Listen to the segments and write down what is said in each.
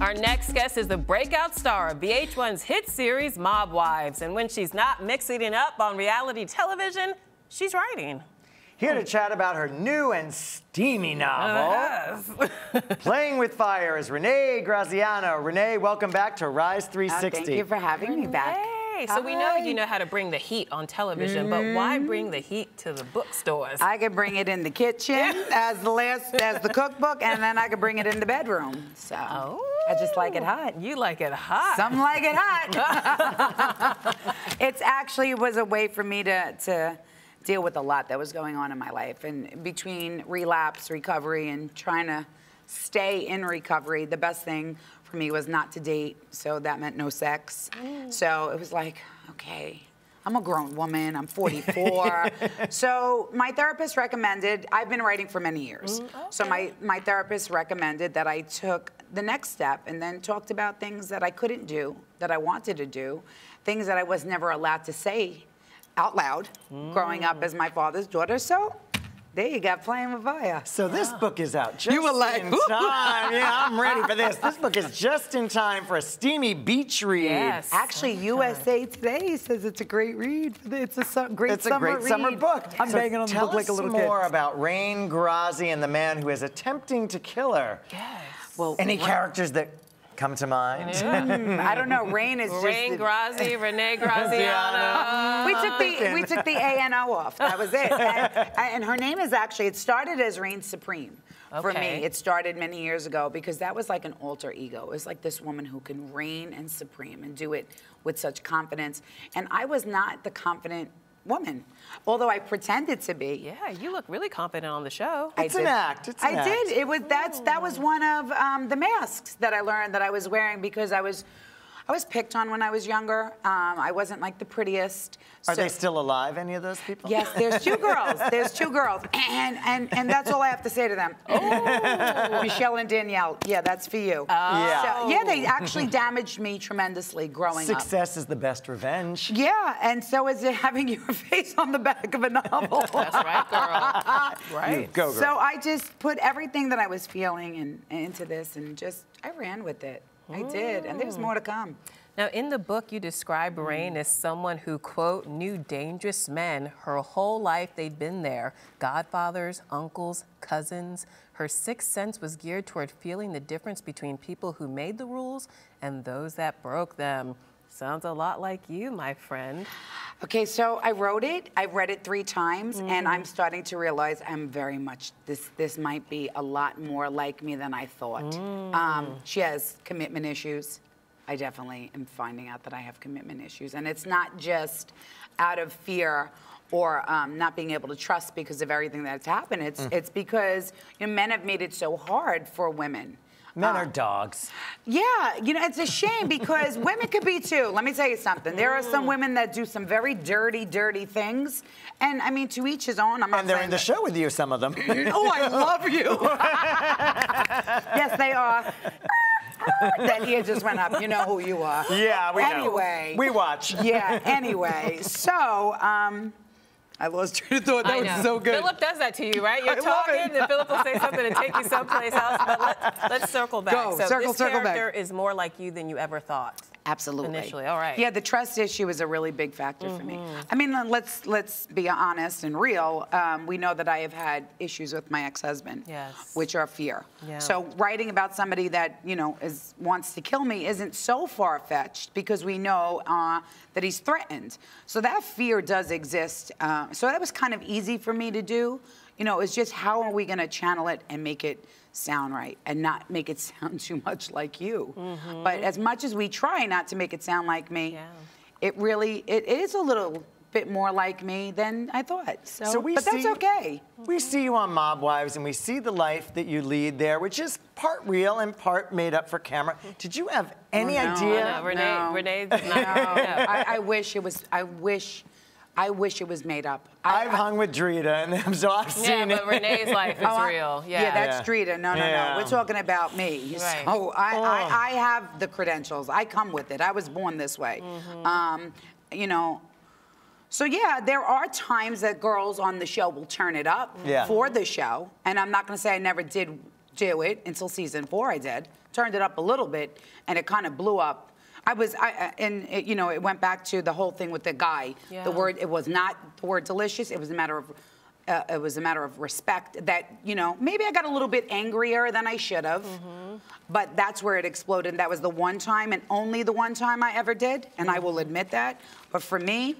Our next guest is the breakout star of VH1's hit series, Mob Wives. And when she's not mixing it up on reality television, she's writing. Here to chat about her new and steamy novel, Playing with Fire, is Renee Graziano. Renee, welcome back to Rise 360. Thank you for having me back. Hey, so we know you know how to bring the heat on television, but why bring the heat to the bookstores? I could bring it in the kitchen as the cookbook, and then I could bring it in the bedroom. So I just like it hot. You like it hot. Some like it hot. It was a way for me to deal with a lot that was going on in my life. And between relapse, recovery, and trying to stay in recovery, the best thing for me was not to date, so that meant no sex. So it was like, okay, I'm a grown woman, I'm 44. So my therapist recommended, I've been writing for many years. So my therapist recommended that I took the next step and then talked about things that I couldn't do, that I wanted to do, things that I was never allowed to say out loud growing up as my father's daughter. So there you go, Playing with Fire. So this book is out just You were like, in time. Yeah, I'm ready for this. This book is just in time for a steamy beach read. Yes. Actually, USA Today says it's a great read. It's a great summer book. I'm banging on the book like a little kid. Tell us more about Renee Grazi and the man who is attempting to kill her. Yes. Well, Any characters that come to mind? I don't know. Rain is just Renee Graziano. We took the A-N-O off. That was it. And her name is actually, it started as Reign Supreme. For me, it started many years ago because that was like an alter ego. It was like this woman who can reign and supreme and do it with such confidence. And I was not the confident woman, although I pretended to be. Yeah, you look really confident on the show. It's an act. It's an act. I did. It was that was one of the masks that I learned that I was wearing because I was picked on when I was younger. I wasn't like the prettiest. Are they still alive, any of those people? Yes, there's two girls. There's two girls. And that's all I have to say to them. Oh. Michelle and Danielle, yeah, that's for you. So, yeah, they actually damaged me tremendously growing up. Success is the best revenge. Yeah, and so is it having your face on the back of a novel. That's right, girl. Right. Go, girl. So I just put everything that I was feeling into this and I ran with it. I did, and there's more to come. Now, in the book, you describe Renee as someone who, quote, knew dangerous men her whole life. They'd been there. Godfathers, uncles, cousins. Her sixth sense was geared toward feeling the difference between people who made the rules and those that broke them. Sounds a lot like you, my friend. Okay, so I wrote it. I read it 3 times, and I'm starting to realize I'm very much, this might be a lot more like me than I thought. She has commitment issues. I definitely am finding out that I have commitment issues. And it's not just out of fear or not being able to trust because of everything that's happened. It's because men have made it so hard for women. Men are dogs. Yeah, it's a shame because women could be too. Let me tell you something. There are some women that do some very dirty, dirty things. And I mean, to each his own. And they're in the show with you, some of them. Oh, I love you. Yes, they are. That ear just went up. You know who you are. Yeah, we know. Anyway. We watch. Yeah, anyway. So, I lost train of thought. That was so good. Philip does that to you, right? You're talking, and Philip will say something and take you someplace else. But let's circle back. Go, so circle this back. character is more like you than you ever thought. Absolutely. Initially, all right. Yeah, the trust issue is a really big factor for me. I mean, let's be honest and real. We know that I have had issues with my ex-husband, which are fear. Yeah. So writing about somebody that wants to kill me isn't so far-fetched because we know that he's threatened. So that fear does exist. So that was kind of easy for me to do. It's just how are we going to channel it and make it sound right and not make it sound too much like you. But as much as we try not to make it sound like me, it is a little bit more like me than I thought. But that's okay. We see you on Mob Wives, and we see the life that you lead there, which is part real and part made up for camera. Did you have any idea? No, Renee's not. I wish it was. I wish it was made up. I've hung with Drita, and so I've seen it. But Renee's life is real. Yeah, that's Drita. No. We're talking about me. Right. So I have the credentials. I come with it. I was born this way. So yeah, there are times that girls on the show will turn it up for the show, and I'm not going to say I never did do it until season 4. I did. Turned it up a little bit, and it kind of blew up. You know, it went back to the whole thing with the guy. Yeah. The word, it was not the word delicious. It was a matter of respect that, you know, maybe I got a little bit angrier than I should have, but that's where it exploded. That was the one time and only the one time I ever did, and I will admit that. But for me,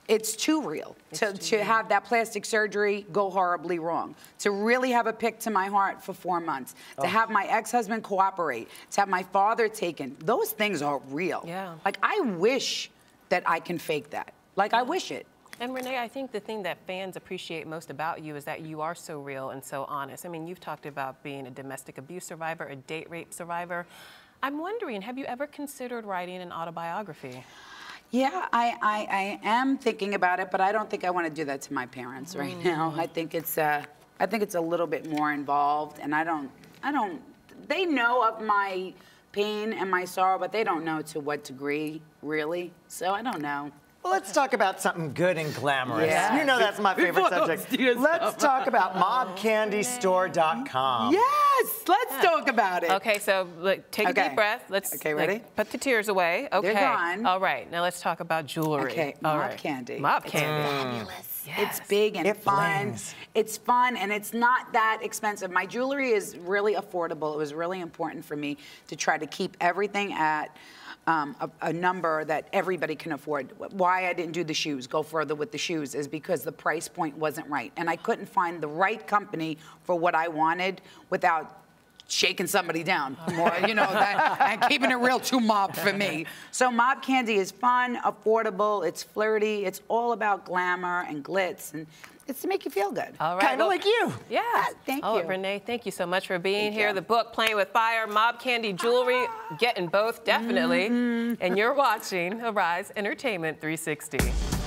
it's too real to have that plastic surgery go horribly wrong, to really have a pick to my heart for 4 months, to have my ex-husband cooperate, to have my father taken. Those things are real. Yeah. Like, I wish that I can fake that. Like, I wish it. And Renee, I think the thing that fans appreciate most about you is that you are so real and so honest. I mean, you've talked about being a domestic abuse survivor, a date rape survivor. I'm wondering, have you ever considered writing an autobiography? Yeah, I am thinking about it, but I don't think I want to do that to my parents right now. I think it's a little bit more involved, and I don't. They know of my pain and my sorrow, but they don't know to what degree, really. So I don't know. Well, let's talk about something good and glamorous. Yeah. You know that's my favorite subject. Let's talk about mobcandystore.com. Yes, let's talk about it. Okay, so look, take a deep breath. Let's ready? Put the tears away. Okay. They're gone. All right, now let's talk about jewelry. Okay, Mob Candy. Mob Candy. Fabulous. Yes. It's big and fun. Blings. It's fun and it's not that expensive. My jewelry is really affordable. It was really important for me to try to keep everything at a number that everybody can afford. Why I didn't do the shoes, go further with the shoes, is because the price point wasn't right. And I couldn't find the right company for what I wanted without shaking somebody down more, you know, and keeping it real too mob for me. So Mob Candy is fun, affordable, it's flirty, it's all about glamour and glitz, and it's to make you feel good. All right. Kind of like you. Yeah. Thank you. Renee, thank you so much for being here. The book, Playing with Fire, Mob Candy Jewelry, getting both, definitely. And you're watching Arise Entertainment 360.